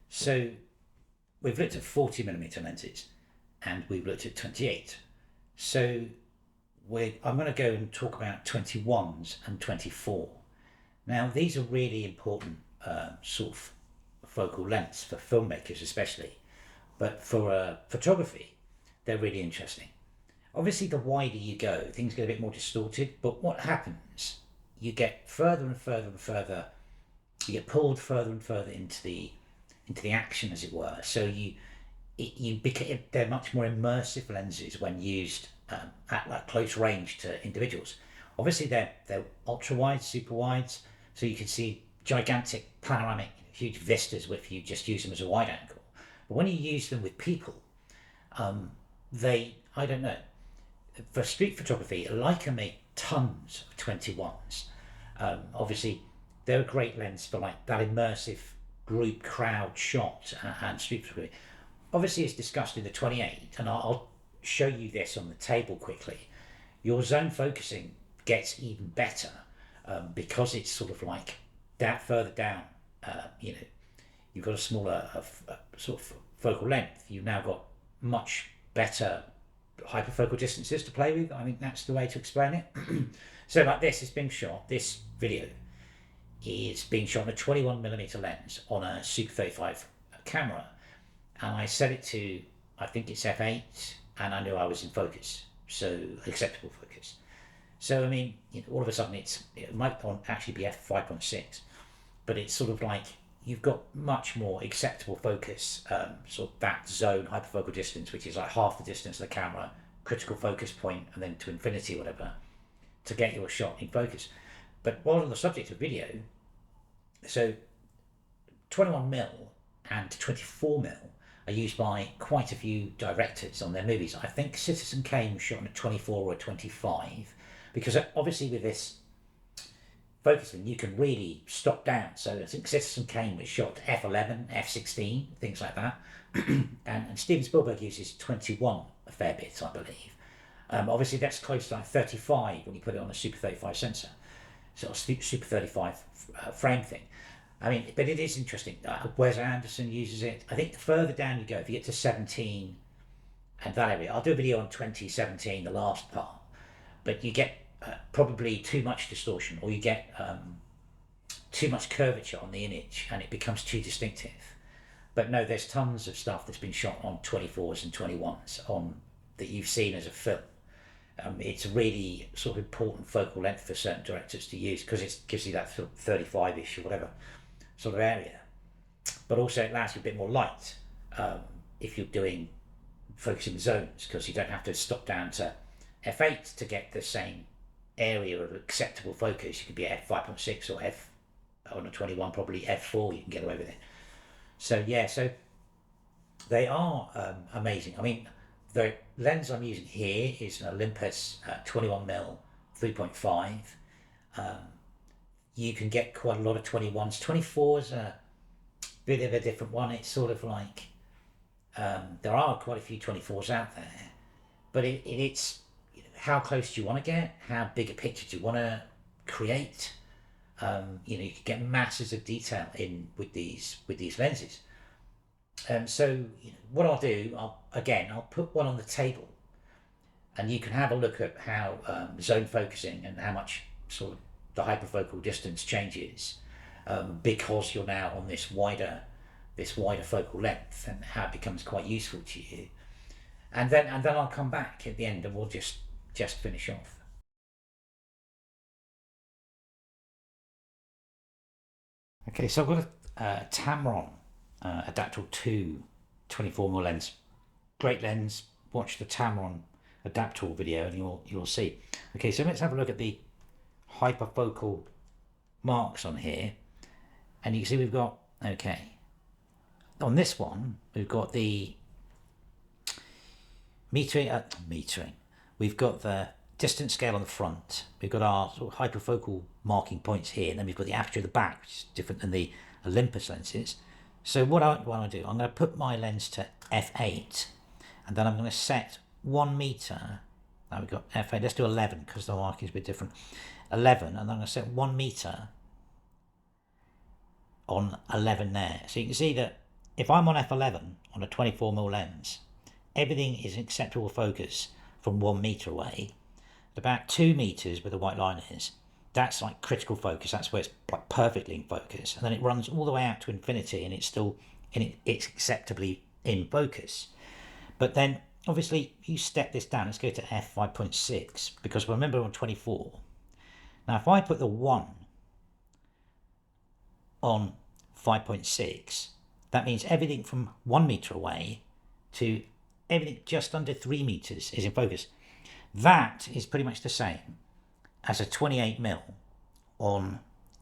So we've looked at 40mm lenses and we've looked at 28. So I'm going to go and talk about 21s and 24. Now, these are really important sort of focal lengths for filmmakers, especially, but for photography, they're really interesting. Obviously, the wider you go, things get a bit more distorted, but what happens, you get further and further and further, you get pulled further and further into the action, as it were. So they're much more immersive lenses when used at like close range to individuals. Obviously, they're ultra wide, super wides, so you can see gigantic panoramic, huge vistas if you just use them as a wide angle. But when you use them with people, I don't know. For street photography, Leica make tons of 21s. Obviously, they're a great lens for like that immersive group crowd shot and street photography. Obviously, it's discussed in the 28, and I'll show you this on the table quickly. Your zone focusing gets even better because it's sort of like that further down. You've got a smaller sort of focal length. You've now got much better hyperfocal distances to play with. I think that's the way to explain it. So like this video is being shot on a 21mm lens on a Super 35 camera, and I set it to, I think it's f8, and I knew I was in focus, so acceptable focus. So I mean, all of a sudden it might actually be f5.6, but it's sort of like you've got much more acceptable focus, sort of that zone hyperfocal distance, which is like half the distance of the camera, critical focus point, and then to infinity, whatever, to get your shot in focus. But while on the subject of video, so 21mm and 24mm are used by quite a few directors on their movies. I think Citizen Kane was shot on a 24 or a 25, because obviously with this focusing you can really stop down. So I think Citizen Kane was shot f11, f16, things like that. and Steven Spielberg uses 21 a fair bit, I believe. Obviously that's close to like 35 when you put it on a Super 35 sensor, sort of Super 35 frame thing. I mean, but it is interesting. Wes Anderson uses it. I think the further down you go, if you get to 17 and that area, I'll do a video on 2017, the last part, but you get probably too much distortion, or you get too much curvature on the image and it becomes too distinctive. But no, there's tons of stuff that's been shot on 24s and 21s on that you've seen as a film. It's a really sort of important focal length for certain directors to use because it gives you that 35-ish or whatever sort of area. But also it allows you a bit more light if you're doing focusing zones, because you don't have to stop down to f8 to get the same area of acceptable focus. You could be at f5.6 or f on a 21, probably f4. You can get away with it. So yeah, so they are amazing. I mean, the lens I'm using here is an Olympus 21mm 3.5. You can get quite a lot of 21s. 24's a bit of a different one. It's sort of like there are quite a few 24s out there, but it's how close do you want to get? How big a picture do you want to create? You can get masses of detail in with these lenses. So what I'll do, I'll put one on the table, and you can have a look at how zone focusing and how much sort of the hyperfocal distance changes because you're now on this wider focal length, and how it becomes quite useful to you. And then I'll come back at the end and we'll just finish off. Okay, so I've got a Tamron Adaptal 2 24mm lens. Great lens. Watch the Tamron Adaptal video and you'll see. Okay, so let's have a look at the hyperfocal marks on here, and you can see we've got, okay, on this one we've got the metering. We've got the distance scale on the front. We've got our sort of hyperfocal marking points here, and then we've got the aperture at the back, which is different than the Olympus lenses. So what I want to do, I'm going to put my lens to f8, and then I'm going to set 1 meter. Now we've got f8. Let's do 11 because the marking is a bit different. 11, and then I'm going to set 1 meter on 11 there. So you can see that if I'm on f11 on a 24mm lens, everything is acceptable focus from 1 meter away. At about 2 meters where the white line is, that's like critical focus. That's where it's like perfectly in focus, and then it runs all the way out to infinity, and it's still it's acceptably in focus. But then obviously you step this down. Let's go to f5.6, because remember on 24. Now if I put the 1 on 5.6, that means everything from 1 meter away to everything just under 3 meters is in focus. That is pretty much the same as a 28mm on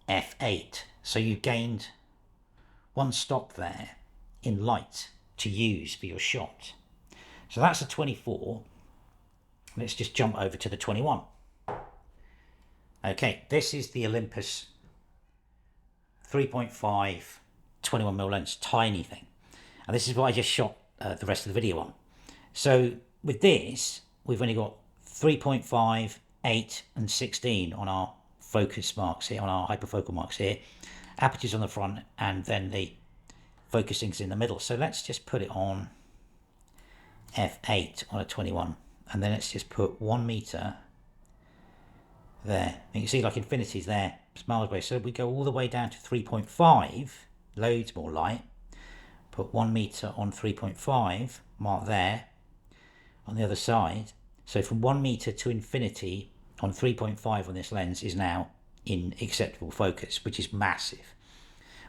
f8. So you gained 1 stop there in light to use for your shot. So that's a 24. Let's just jump over to the 21. Okay, this is the Olympus 3.5 21mm lens, tiny thing. And this is what I just shot the rest of the video on. So with this, we've only got 3.5, 8 and 16 on our focus marks here, on our hyperfocal marks here. Apertures on the front, and then the focusing's in the middle. So let's just put it on f8 on a 21, and then let's just put 1 meter there. You can see like infinity's there, it's miles away. So we go all the way down to 3.5, loads more light. Put 1 meter on 3.5, mark there on the other side. So from 1 meter to infinity on 3.5 on this lens is now in acceptable focus, which is massive.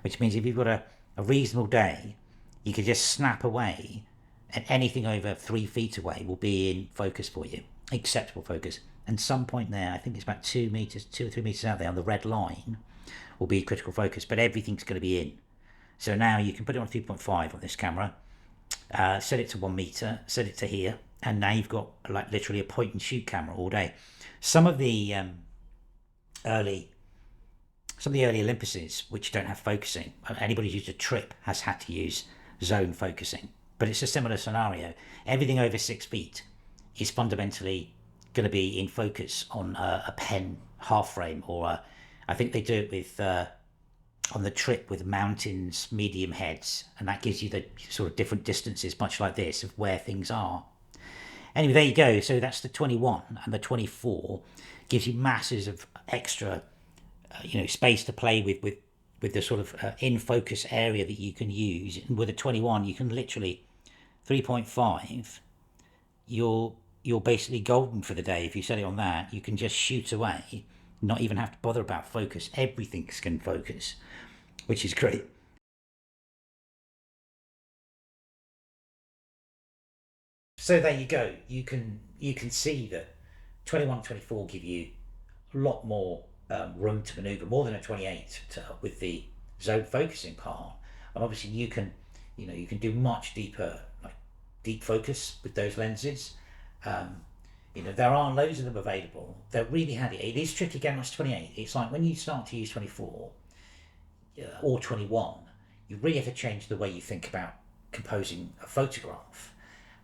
Which means if you've got a reasonable day, you could just snap away, and anything over 3 feet away will be in focus for you, acceptable focus. And some point there, I think it's about 2 meters, 2 or 3 meters out there on the red line, will be critical focus, but everything's going to be in. So now you can put it on 3.5 on this camera, set it to 1 meter, set it to here, and now you've got like literally a point and shoot camera all day. Some of the early Olympuses, which don't have focusing, anybody who's used a trip has had to use zone focusing, but it's a similar scenario. Everything over 6 feet is fundamentally going to be in focus on a pen half frame, or I think they do it with on the trip with mountains medium heads, and that gives you the sort of different distances, much like this, of where things are. Anyway, there you go. So that's the 21, and the 24 gives you masses of extra space to play with the sort of in focus area that you can use. And with a 21 you can literally 3.5, you're basically golden for the day. If you set it on that, you can just shoot away, not even have to bother about focus. Everything's can focus, which is great. So there you go. You can see that 21 and 24 give you a lot more room to maneuver, more than a 28 with the zone focusing part. And obviously you can do much deeper, like deep focus with those lenses. There are loads of them available. They're really handy. It is tricky getting much 28. It's like when you start to use 24 or 21, you really have to change the way you think about composing a photograph.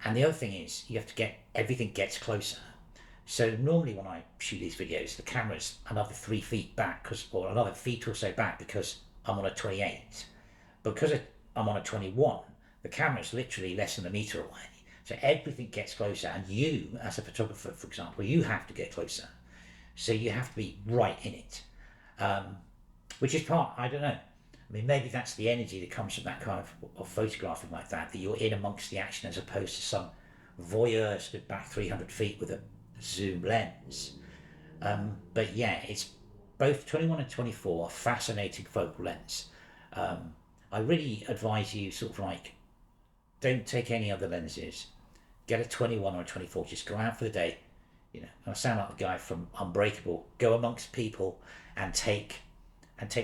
And the other thing is you have to get everything gets closer. So normally when I shoot these videos, the camera's another 3 feet back, or another feet or so back, because I'm on a 28. Because I'm on a 21, the camera's literally less than a meter away. So everything gets closer, and you, as a photographer, for example, you have to get closer. So you have to be right in it, which is part, I don't know. I mean, maybe that's the energy that comes from that kind of photographing like that you're in amongst the action, as opposed to some voyeur stood back 300 feet with a zoom lens. But yeah, it's both 21 and 24 are fascinating focal lengths. I really advise you sort of like, don't take any other lenses. Get a 21 or a 24. Just go out for the day. I sound like the guy from Unbreakable. Go amongst people and take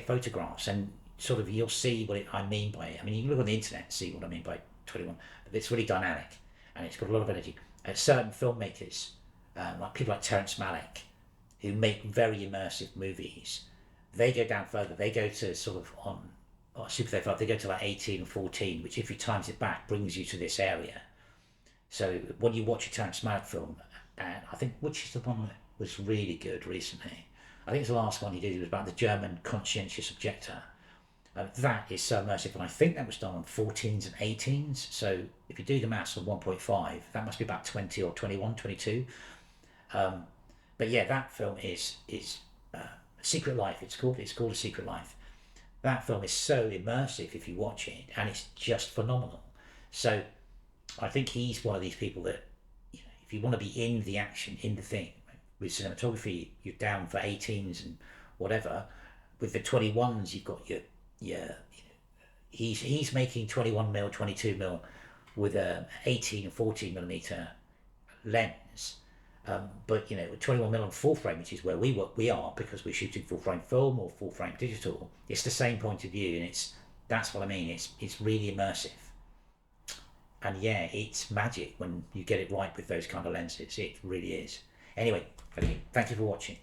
photographs, and sort of you'll see what I mean by it. I mean, you can look on the internet and see what I mean by 21. But it's really dynamic, and it's got a lot of energy. Certain filmmakers, like people like Terrence Malick, who make very immersive movies, they go down further. They go to sort of on Super 35, they go to like 18 and 14, which if you times it back brings you to this area. So when you watch a Terrence Malick film, and I think, which is the one that was really good recently, I think it's the last one he did, it was about the German conscientious objector. That is so immersive, and I think that was done on 14s and 18s. So if you do the maths on 1.5, that must be about 20 or 21, 22. But yeah, that film is Secret Life. It's called A Secret Life. That film is so immersive if you watch it, and it's just phenomenal. So I think he's one of these people that, if you want to be in the action, in the thing, with cinematography, you're down for 18s and whatever. With the 21s, you've got your he's making 21mm, 22mm with a 18 and 14mm lens. But with 21mm on full frame, which is where we are because we're shooting full frame film or full frame digital, it's the same point of view, and that's what I mean. It's really immersive, and yeah, it's magic when you get it right with those kind of lenses. It really is. Anyway, thank you for watching.